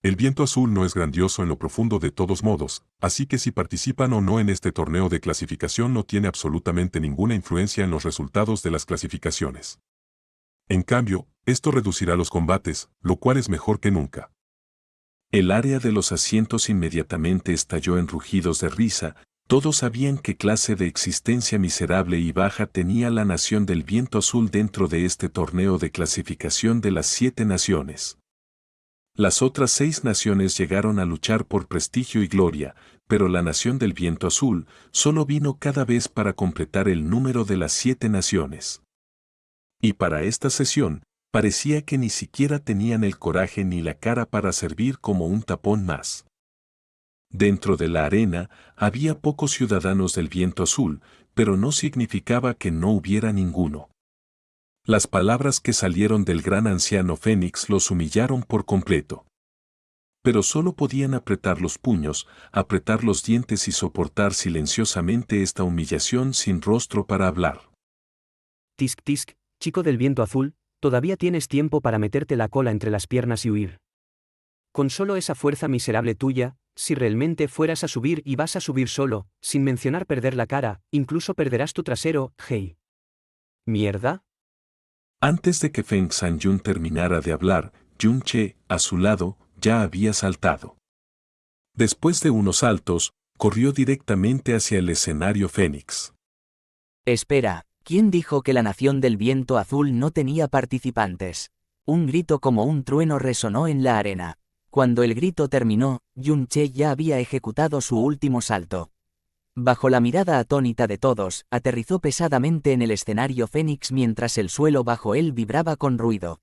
El Viento Azul no es grandioso en lo profundo de todos modos, así que si participan o no en este torneo de clasificación no tiene absolutamente ninguna influencia en los resultados de las clasificaciones. En cambio, esto reducirá los combates, lo cual es mejor que nunca. El área de los asientos inmediatamente estalló en rugidos de risa. Todos sabían qué clase de existencia miserable y baja tenía la Nación del Viento Azul dentro de este torneo de clasificación de las 7 naciones. Las otras 6 naciones llegaron a luchar por prestigio y gloria, pero la Nación del Viento Azul solo vino cada vez para completar el número de las 7 naciones. Y para esta sesión, parecía que ni siquiera tenían el coraje ni la cara para servir como un tapón más. Dentro de la arena había pocos ciudadanos del Viento Azul, pero no significaba que no hubiera ninguno. Las palabras que salieron del gran anciano Fénix los humillaron por completo. Pero solo podían apretar los puños, apretar los dientes y soportar silenciosamente esta humillación sin rostro para hablar. Tisk tisk, chico del viento azul, todavía tienes tiempo para meterte la cola entre las piernas y huir. Con solo esa fuerza miserable tuya, si realmente fueras a subir y vas a subir solo, sin mencionar perder la cara, incluso perderás tu trasero, hey. ¿Mierda? Antes de que Feng San-yun terminara de hablar, Yun-che, a su lado, ya había saltado. Después de unos saltos, corrió directamente hacia el escenario Fénix. Espera, ¿quién dijo que la Nación del Viento Azul no tenía participantes? Un grito como un trueno resonó en la arena. Cuando el grito terminó, Yun-che ya había ejecutado su último salto. Bajo la mirada atónita de todos, aterrizó pesadamente en el escenario Fénix mientras el suelo bajo él vibraba con ruido.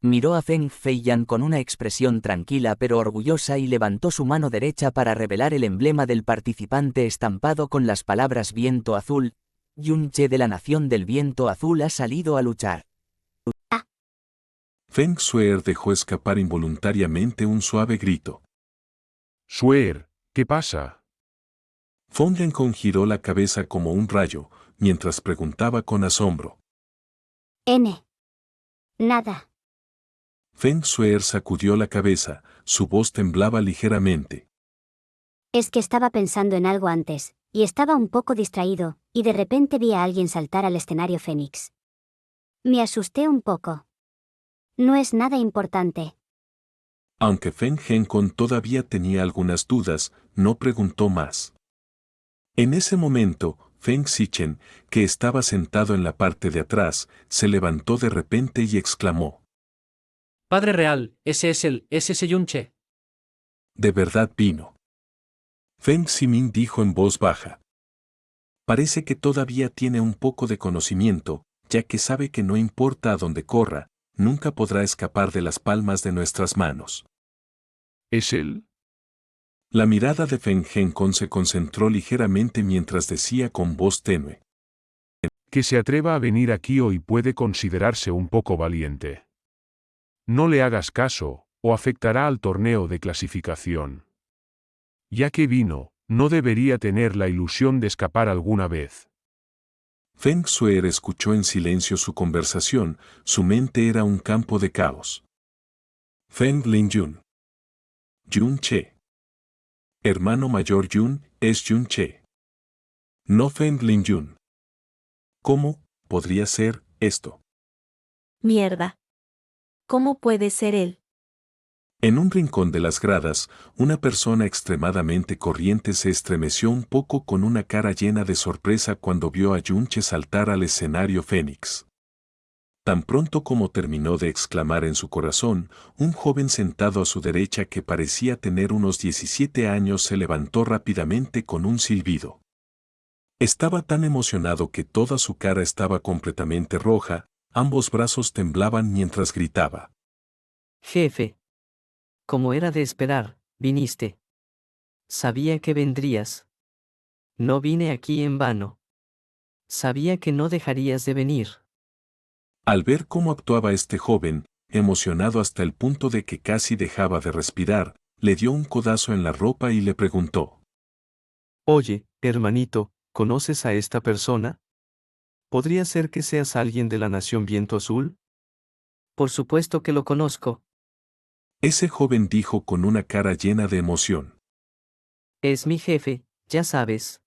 Miró a Feng Feiyan con una expresión tranquila pero orgullosa y levantó su mano derecha para revelar el emblema del participante estampado con las palabras Viento Azul. Yun-che de la Nación del Viento Azul ha salido a luchar. Feng Suer dejó escapar involuntariamente un suave grito. Suer, ¿qué pasa? Feng Yankong giró la cabeza como un rayo, mientras preguntaba con asombro. Nada. Feng Suer sacudió la cabeza, su voz temblaba ligeramente. Es que estaba pensando en algo antes, y estaba un poco distraído, y de repente vi a alguien saltar al escenario Fénix. Me asusté un poco. No es nada importante. Aunque Feng Yankong todavía tenía algunas dudas, no preguntó más. En ese momento, Feng Xichen, que estaba sentado en la parte de atrás, se levantó de repente y exclamó. Padre Real, ese es Yun-che. De verdad vino. Feng Ximin dijo en voz baja. Parece que todavía tiene un poco de conocimiento, ya que sabe que no importa a dónde corra, nunca podrá escapar de las palmas de nuestras manos. ¿Es él? La mirada de Feng Yankong se concentró ligeramente mientras decía con voz tenue. Que se atreva a venir aquí hoy puede considerarse un poco valiente. No le hagas caso, o afectará al torneo de clasificación. Ya que vino, no debería tener la ilusión de escapar alguna vez. Feng Suer escuchó en silencio su conversación, su mente era un campo de caos. Feng Linjun. Yun-che. Hermano mayor Yun, es Yun-che. No Feng Linjun. ¿Cómo podría ser esto? Mierda. ¿Cómo puede ser él? En un rincón de las gradas, una persona extremadamente corriente se estremeció un poco con una cara llena de sorpresa cuando vio a Yun-che saltar al escenario Fénix. Tan pronto como terminó de exclamar en su corazón, un joven sentado a su derecha que parecía tener unos 17 años se levantó rápidamente con un silbido. Estaba tan emocionado que toda su cara estaba completamente roja, ambos brazos temblaban mientras gritaba. Jefe. Como era de esperar, viniste. Sabía que vendrías. No vine aquí en vano. Sabía que no dejarías de venir. Al ver cómo actuaba este joven, emocionado hasta el punto de que casi dejaba de respirar, le dio un codazo en la ropa y le preguntó. Oye, hermanito, ¿conoces a esta persona? ¿Podría ser que seas alguien de la Nación Viento Azul? Por supuesto que lo conozco. Ese joven dijo con una cara llena de emoción. Es mi jefe, ya sabes.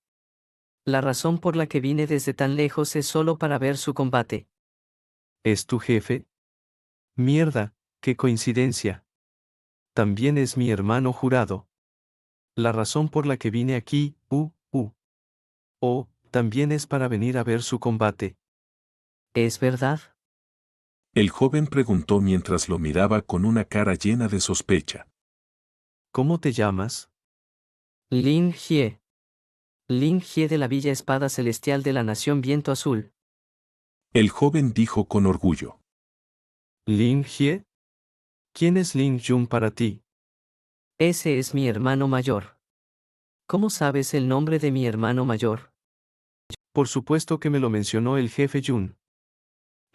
La razón por la que vine desde tan lejos es solo para ver su combate. ¿Es tu jefe? Mierda, qué coincidencia. También es mi hermano jurado. La razón por la que vine aquí, Oh, también es para venir a ver su combate. ¿Es verdad? El joven preguntó mientras lo miraba con una cara llena de sospecha. ¿Cómo te llamas? Lin Jie. Lin Jie de la Villa Espada Celestial de la Nación Viento Azul. El joven dijo con orgullo. ¿Lin Jie? ¿Quién es Lin Jun para ti? Ese es mi hermano mayor. ¿Cómo sabes el nombre de mi hermano mayor? Por supuesto que me lo mencionó el jefe Jun.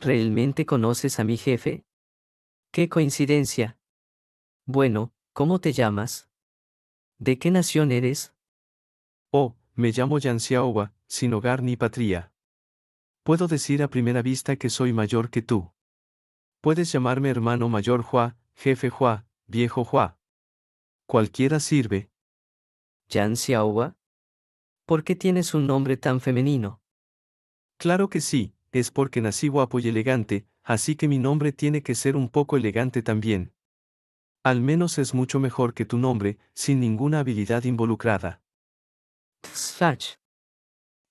¿Realmente conoces a mi jefe? ¡Qué coincidencia! Bueno, ¿cómo te llamas? ¿De qué nación eres? Oh, me llamo Yan Xiaohua, sin hogar ni patria. Puedo decir a primera vista que soy mayor que tú. Puedes llamarme hermano mayor Hua, jefe Hua, viejo Hua. Cualquiera sirve. ¿Yan Xiaohua? ¿Por qué tienes un nombre tan femenino? Claro que sí, es porque nací guapo y elegante, así que mi nombre tiene que ser un poco elegante también. Al menos es mucho mejor que tu nombre, sin ninguna habilidad involucrada. Sach.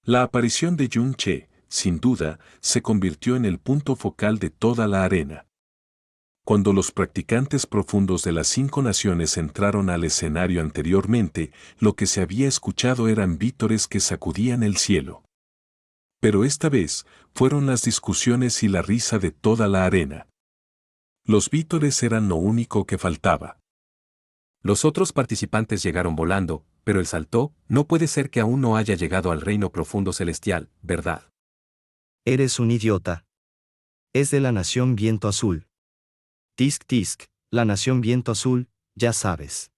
La aparición de Yun Che, sin duda, se convirtió en el punto focal de toda la arena. Cuando los practicantes profundos de las 5 naciones entraron al escenario anteriormente, lo que se había escuchado eran vítores que sacudían el cielo. Pero esta vez, fueron las discusiones y la risa de toda la arena. Los vítores eran lo único que faltaba. Los otros participantes llegaron volando, pero él saltó. No puede ser que aún no haya llegado al reino profundo celestial, ¿verdad? Eres un idiota. Es de la nación Viento Azul. Tisk tisk, la nación Viento Azul, ya sabes.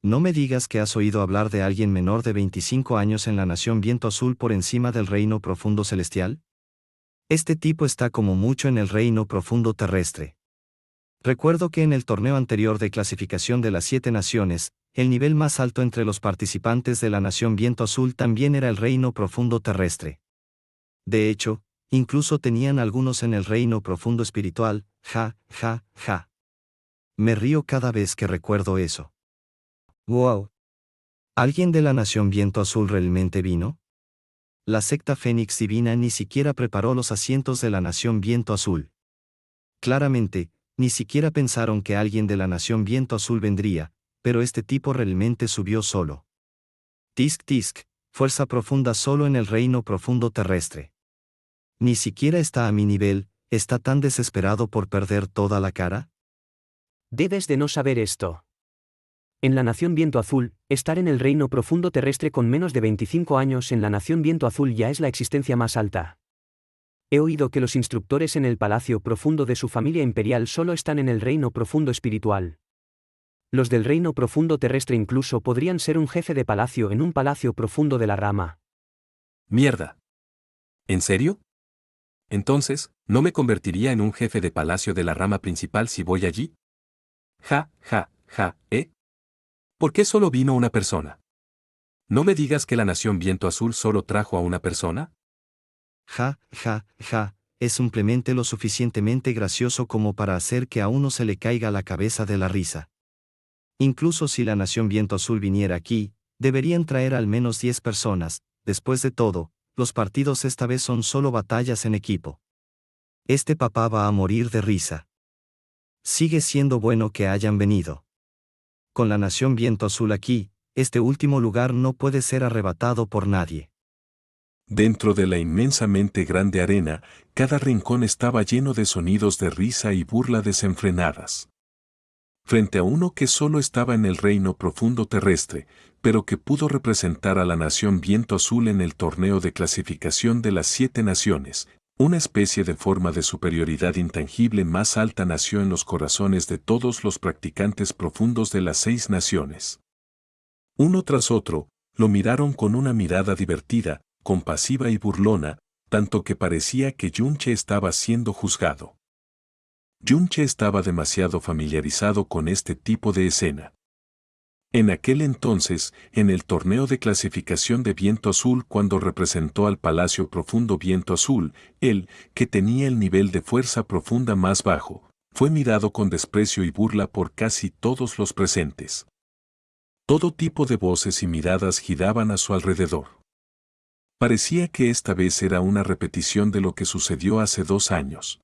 No me digas que has oído hablar de alguien menor de 25 años en la nación Viento Azul por encima del reino profundo celestial. Este tipo está como mucho en el reino profundo terrestre. Recuerdo que en el torneo anterior de clasificación de las 7 naciones, el nivel más alto entre los participantes de la nación Viento Azul también era el reino profundo terrestre. De hecho, incluso tenían algunos en el reino profundo espiritual, ja, ja, ja. Me río cada vez que recuerdo eso. ¡Wow! ¿Alguien de la nación Viento Azul realmente vino? La secta Fénix Divina ni siquiera preparó los asientos de la nación Viento Azul. Claramente, ni siquiera pensaron que alguien de la nación Viento Azul vendría, pero este tipo realmente subió solo. Tisk tisk, fuerza profunda solo en el reino profundo terrestre. Ni siquiera está a mi nivel, ¿está tan desesperado por perder toda la cara? Debes de no saber esto. En la nación Viento Azul, estar en el reino profundo terrestre con menos de 25 años en la nación Viento Azul ya es la existencia más alta. He oído que los instructores en el palacio profundo de su familia imperial solo están en el reino profundo espiritual. Los del reino profundo terrestre incluso podrían ser un jefe de palacio en un palacio profundo de la rama. Mierda. ¿En serio? Entonces, ¿no me convertiría en un jefe de palacio de la rama principal si voy allí? Ja, ja, ja, ¿eh? ¿Por qué solo vino una persona? ¿No me digas que la nación Viento Azul solo trajo a una persona? Ja, ja, ja, es simplemente lo suficientemente gracioso como para hacer que a uno se le caiga la cabeza de la risa. Incluso si la nación Viento Azul viniera aquí, deberían traer al menos 10 personas. Después de todo, los partidos esta vez son solo batallas en equipo. Este papá va a morir de risa. Sigue siendo bueno que hayan venido. Con la nación Viento Azul aquí, este último lugar no puede ser arrebatado por nadie. Dentro de la inmensamente grande arena, cada rincón estaba lleno de sonidos de risa y burla desenfrenadas. Frente a uno que solo estaba en el reino profundo terrestre, pero que pudo representar a la nación Viento Azul en el torneo de clasificación de las 7 naciones, una especie de forma de superioridad intangible más alta nació en los corazones de todos los practicantes profundos de las 6 naciones. Uno tras otro, lo miraron con una mirada divertida, compasiva y burlona, tanto que parecía que Yun Che estaba siendo juzgado. Yun Che estaba demasiado familiarizado con este tipo de escena. En aquel entonces, en el torneo de clasificación de Viento Azul cuando representó al Palacio Profundo Viento Azul, él, que tenía el nivel de fuerza profunda más bajo, fue mirado con desprecio y burla por casi todos los presentes. Todo tipo de voces y miradas giraban a su alrededor. Parecía que esta vez era una repetición de lo que sucedió hace 2 años.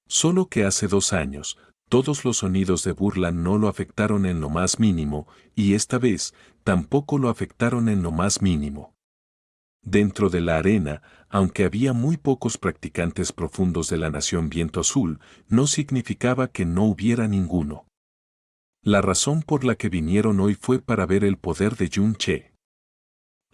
Solo que hace 2 años, todos los sonidos de burla no lo afectaron en lo más mínimo, y esta vez, tampoco lo afectaron en lo más mínimo. Dentro de la arena, aunque había muy pocos practicantes profundos de la nación Viento Azul, no significaba que no hubiera ninguno. La razón por la que vinieron hoy fue para ver el poder de Yun Che.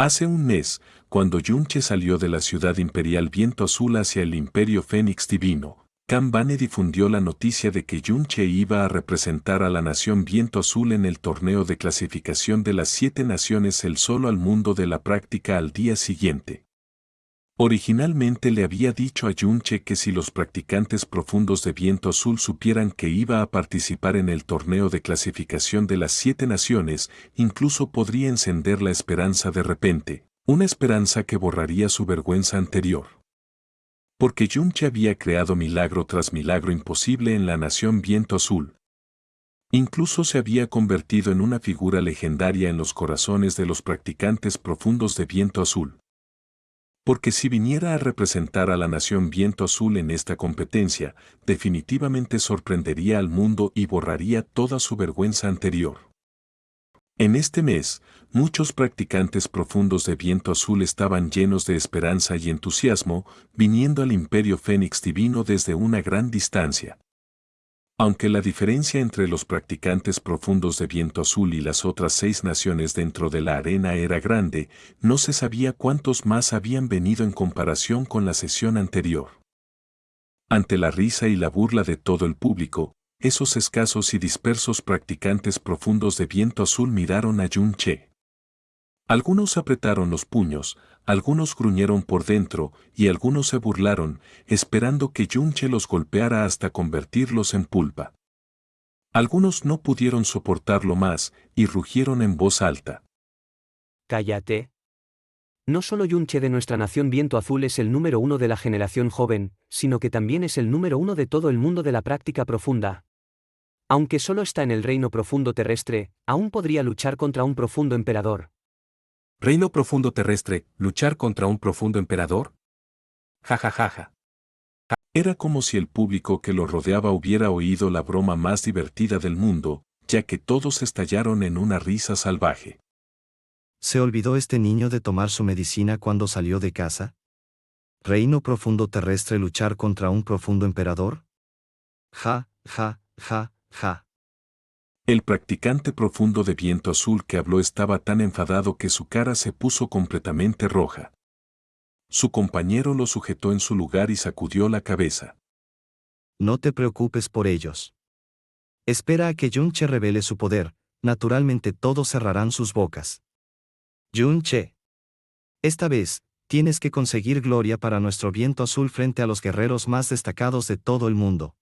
Hace un mes, cuando Yunche salió de la ciudad imperial Viento Azul hacia el Imperio Fénix Divino, Kanbane difundió la noticia de que Yunche iba a representar a la nación Viento Azul en el torneo de clasificación de las 7 naciones El Solo al mundo de la práctica al día siguiente. Originalmente le había dicho a Yunche que si los practicantes profundos de Viento Azul supieran que iba a participar en el torneo de clasificación de las 7 naciones, incluso podría encender la esperanza de repente, una esperanza que borraría su vergüenza anterior. Porque Yunche había creado milagro tras milagro imposible en la nación Viento Azul. Incluso se había convertido en una figura legendaria en los corazones de los practicantes profundos de Viento Azul. Porque si viniera a representar a la nación Viento Azul en esta competencia, definitivamente sorprendería al mundo y borraría toda su vergüenza anterior. En este mes, muchos practicantes profundos de Viento Azul estaban llenos de esperanza y entusiasmo, viniendo al Imperio Fénix Divino desde una gran distancia. Aunque la diferencia entre los practicantes profundos de Viento Azul y las otras 6 naciones dentro de la arena era grande, no se sabía cuántos más habían venido en comparación con la sesión anterior. Ante la risa y la burla de todo el público, esos escasos y dispersos practicantes profundos de Viento Azul miraron a Yunche. Algunos apretaron los puños, algunos gruñeron por dentro y algunos se burlaron, esperando que Yunche los golpeara hasta convertirlos en pulpa. Algunos no pudieron soportarlo más y rugieron en voz alta. Cállate. No solo Yunche de nuestra nación Viento Azul es el número 1 de la generación joven, sino que también es el número 1 de todo el mundo de la práctica profunda. Aunque solo está en el reino profundo terrestre, aún podría luchar contra un profundo emperador. ¿Reino profundo terrestre, luchar contra un profundo emperador? Ja ja ja ja. Era como si el público que lo rodeaba hubiera oído la broma más divertida del mundo, ya que todos estallaron en una risa salvaje. ¿Se olvidó este niño de tomar su medicina cuando salió de casa? ¿Reino profundo terrestre luchar contra un profundo emperador? Ja, ja, ja, ja. El practicante profundo de Viento Azul que habló estaba tan enfadado que su cara se puso completamente roja. Su compañero lo sujetó en su lugar y sacudió la cabeza. No te preocupes por ellos. Espera a que Yunche revele su poder, naturalmente todos cerrarán sus bocas. Yunche. Esta vez, tienes que conseguir gloria para nuestro Viento Azul frente a los guerreros más destacados de todo el mundo.